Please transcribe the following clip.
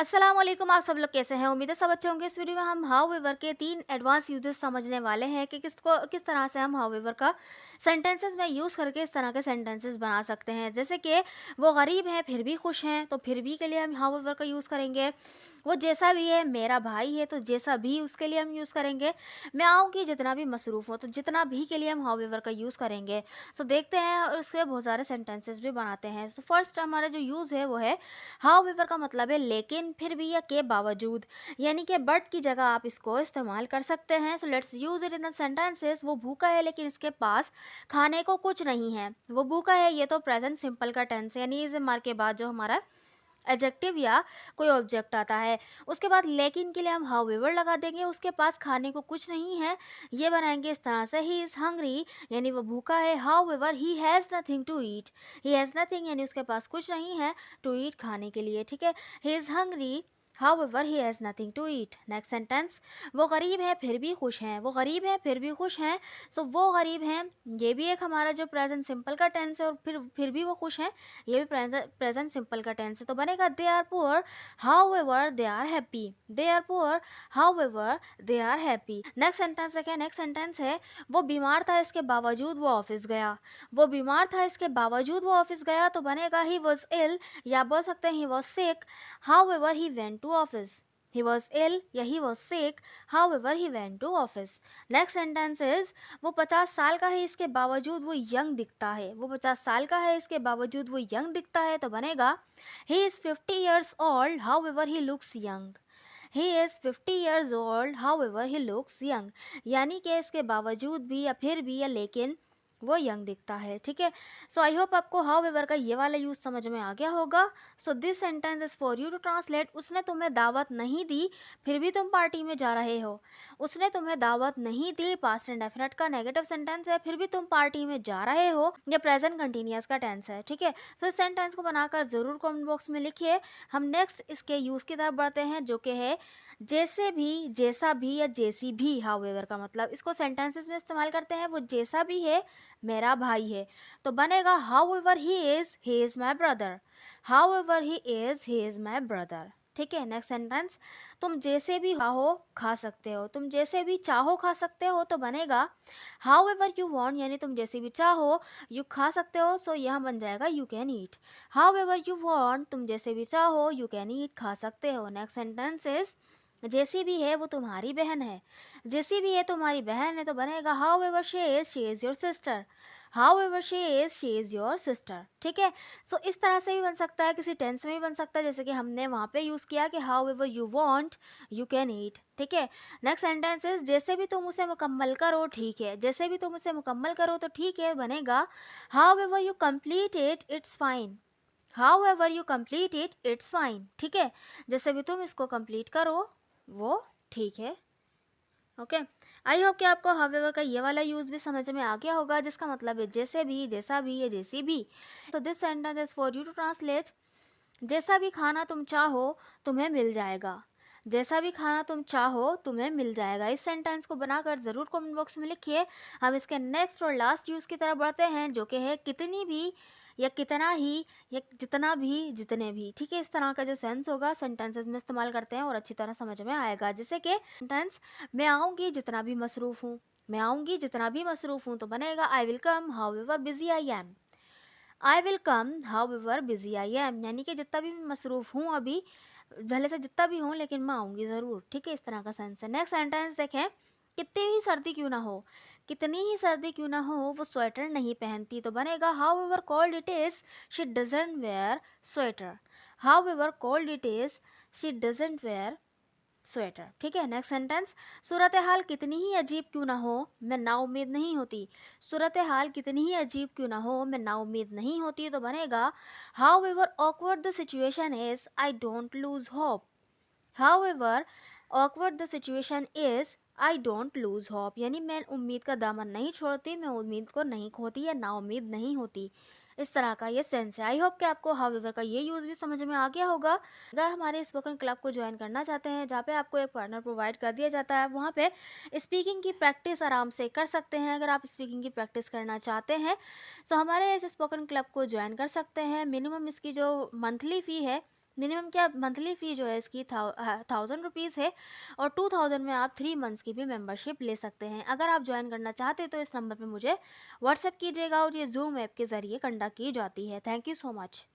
अस्सलाम वालेकुम। आप सब लोग कैसे हैं? उम्मीद है सब अच्छे होंगे। इस वीडियो में हम हाउएवर के 3 एडवांस यूजेस समझने वाले हैं कि किस तरह से हम हाउएवर का सेंटेंसेस में यूज़ करके इस तरह के सेंटेंसेस बना सकते हैं। जैसे कि वो गरीब हैं फिर भी खुश हैं, तो फिर भी के लिए हम हाउएवर का यूज़ करेंगे। वो जैसा भी है मेरा भाई है, तो जैसा भी उसके लिए हम यूज़ करेंगे। मैं आऊँगी जितना भी मसरूफ़ हो, तो जितना भी के लिए हम हाउएवर का यूज़ करेंगे। सो देखते हैं और उसके बहुत सारे सेंटेंसेस भी बनाते हैं। सो फर्स्ट हमारा जो यूज़ है वो है हाउएवर का मतलब है लेकिन, फिर भी या के बावजूद, यानी कि बट की जगह आप इसको इस्तेमाल कर सकते हैं। So let's use it in the sentences. वो भूखा है लेकिन इसके पास खाने को कुछ नहीं है। वो भूखा है, ये तो प्रेजेंट सिंपल का टेंस है, यानी इस मार के बाद जो हमारा एडजेक्टिव या कोई ऑब्जेक्ट आता है। उसके बाद लेकिन के लिए हम हाउएवर लगा देंगे। उसके पास खाने को कुछ नहीं है, ये बनाएंगे इस तरह से, ही इज़ हंग्री, यानी वो भूखा है। However he has nothing to eat, he has nothing यानी उसके पास कुछ नहीं है, टू ईट खाने के लिए, ठीक है। He is hungry however he has nothing to eat. Next sentence, वो गरीब है फिर भी खुश हैं। वो गरीब है फिर भी खुश हैं। सो वो गरीब हैं, ये भी एक हमारा जो प्रेजेंट सिंपल का टेंस है, और फिर भी वो खुश हैं, ये भी प्रेजेंट सिंपल का टेंस है। तो बनेगा they are poor however they are happy. They are poor however they are happy. Next sentence देखें। नेक्स्ट सेंटेंस है, वो बीमार था इसके बावजूद वो ऑफिस गया। वो बीमार था इसके बावजूद वो ऑफिस गया, तो बनेगा ही वॉज इल, या बोल सकते हैं he was sick however he went to office. He was ill या he was sick, however he went to office. Next sentence is, वो 50 साल का है इसके बावजूद वो यंग दिखता है। वो 50 साल का है इसके बावजूद वो यंग दिखता है, तो बनेगा he is 50 years old however he looks young. He is 50 years old however he looks young, यानी कि इसके बावजूद भी या फिर भी या लेकिन वो यंग दिखता है, ठीक है। सो आई होप आपको हाउएवर का ये वाला यूज समझ में आ गया होगा। So this sentence is for you to translate. उसने तुम्हें दावत नहीं दी फिर भी तुम पार्टी में जा रहे हो। उसने तुम्हें दावत नहीं दी पास्ट एंड डेफिनेट का नेगेटिव सेंटेंस है, फिर भी तुम पार्टी में जा रहे हो, ये प्रेजेंट कंटिन्यूअस का टेंस है, ठीक है। सो इस सेंटेंस को बनाकर जरूर कमेंट बॉक्स में लिखिए। हम नेक्स्ट इसके यूज की तरफ बढ़ते हैं, जो कि है जैसे भी, जैसा भी या जैसी भी। हाउएवर का मतलब इसको सेंटेंसेस में इस्तेमाल करते हैं। वो जैसा भी है मेरा भाई है, तो बनेगा however he is my brother. However he is my brother, ठीक है। नेक्स्ट सेंटेंस, तुम जैसे भी चाहो खा सकते हो। तुम जैसे भी चाहो खा सकते हो, तो बनेगा हाउएवर यू वांट, यानी तुम जैसे भी चाहो यू खा सकते हो, सो यहाँ बन जाएगा you can eat. However you want, तुम जैसे भी चाहो यू कैन ईट, खा सकते हो। नेक्स्ट सेंटेंस इज, जैसी भी है वो तुम्हारी बहन है। जैसी भी है तुम्हारी बहन है, तो बनेगा how ever she is your sister. How ever she is your sister, ठीक है। सो इस तरह से भी बन सकता है, किसी टेंस में भी बन सकता है, जैसे कि हमने वहाँ पे यूज़ किया कि how ever you want you can eat, ठीक है। नेक्स्ट सेंटेंस इज, जैसे भी तुम उसे मुकम्मल करो ठीक है। जैसे भी तुम उसे मुकम्मल करो, तो ठीक है बनेगा how ever you complete it it's fine. How ever you complete it it's fine, ठीक है। जैसे भी तुम इसको कंप्लीट करो वो ठीक है, ओके। आई होप कि आपको हाउएवर का ये वाला यूज भी समझ में आ गया होगा, जिसका मतलब है जैसे भी, जैसा भी या जैसी भी। तो this sentence is for you to translate. जैसा भी खाना तुम चाहो तुम्हें मिल जाएगा। जैसा भी खाना तुम चाहो तुम्हें मिल जाएगा। इस सेंटेंस को बनाकर ज़रूर कमेंट बॉक्स में लिखिए। हम इसके नेक्स्ट और लास्ट यूज़ की तरफ बढ़ते हैं, जो कि है कितनी भी या कितना ही या जितना भी जितने भी, ठीक है। इस तरह का जो सेंस होगा सेंटेंसेस में इस्तेमाल करते हैं और अच्छी तरह समझ में आएगा। जैसे कि सेंटेंस, मैं आऊँगी जितना भी मसरूफ़ हूँ। मैं आऊँगी जितना भी मसरूफ़ हूँ, तो बनेगा I will come how ever busy I am. I will come how ever busy I am, यानी कि जितना भी मैं मसरूफ़ हूँ अभी, भले से जितना भी हूँ, लेकिन मैं आऊँगी ज़रूर, ठीक है। इस तरह का सेंस है। नेक्स्ट सेंटेंस देखें, कितनी ही सर्दी क्यों ना हो। कितनी ही सर्दी क्यों ना हो वो स्वेटर नहीं पहनती, तो बनेगा however cold it is she doesn't wear sweater. However cold it is she doesn't wear sweater, ठीक है। नेक्स्ट सेंटेंस, सूरत हाल कितनी ही अजीब क्यों ना हो मैं नाउम्मीद नहीं होती। सूरत हाल कितनी ही अजीब क्यों ना हो मैं नाउम्मीद नहीं होती, तो बनेगा how ever awkward the situation is I don't lose hope. How ever awkward the situation is I don't lose hope, यानी मैं उम्मीद का दामन नहीं छोड़ती, मैं उम्मीद को नहीं खोती या नाउम्मीद नहीं होती। इस तरह का ये सेंस है। आई होप कि आपको हाउ एवर का ये यूज़ भी समझ में आ गया होगा। अगर हमारे स्पोकन क्लब को ज्वाइन करना चाहते हैं, जहाँ पे आपको एक पार्टनर प्रोवाइड कर दिया जाता है, वहाँ पे स्पीकिंग की प्रैक्टिस आराम से कर सकते हैं। अगर आप स्पीकिंग की प्रैक्टिस करना चाहते हैं, तो हमारे इस स्पोकन क्लब को ज्वाइन कर सकते हैं। मिनिमम इसकी जो मंथली फ़ी है मिनिमम क्या मंथली फ़ी जो है इसकी 1000 रुपीज़ है, और 2000 में आप 3 मंथ्स की भी मेंबरशिप ले सकते हैं। अगर आप ज्वाइन करना चाहते हैं तो इस नंबर पे मुझे व्हाट्सएप कीजिएगा, और ये ज़ूम ऐप के ज़रिए कंडक्ट की जाती है। Thank you so much.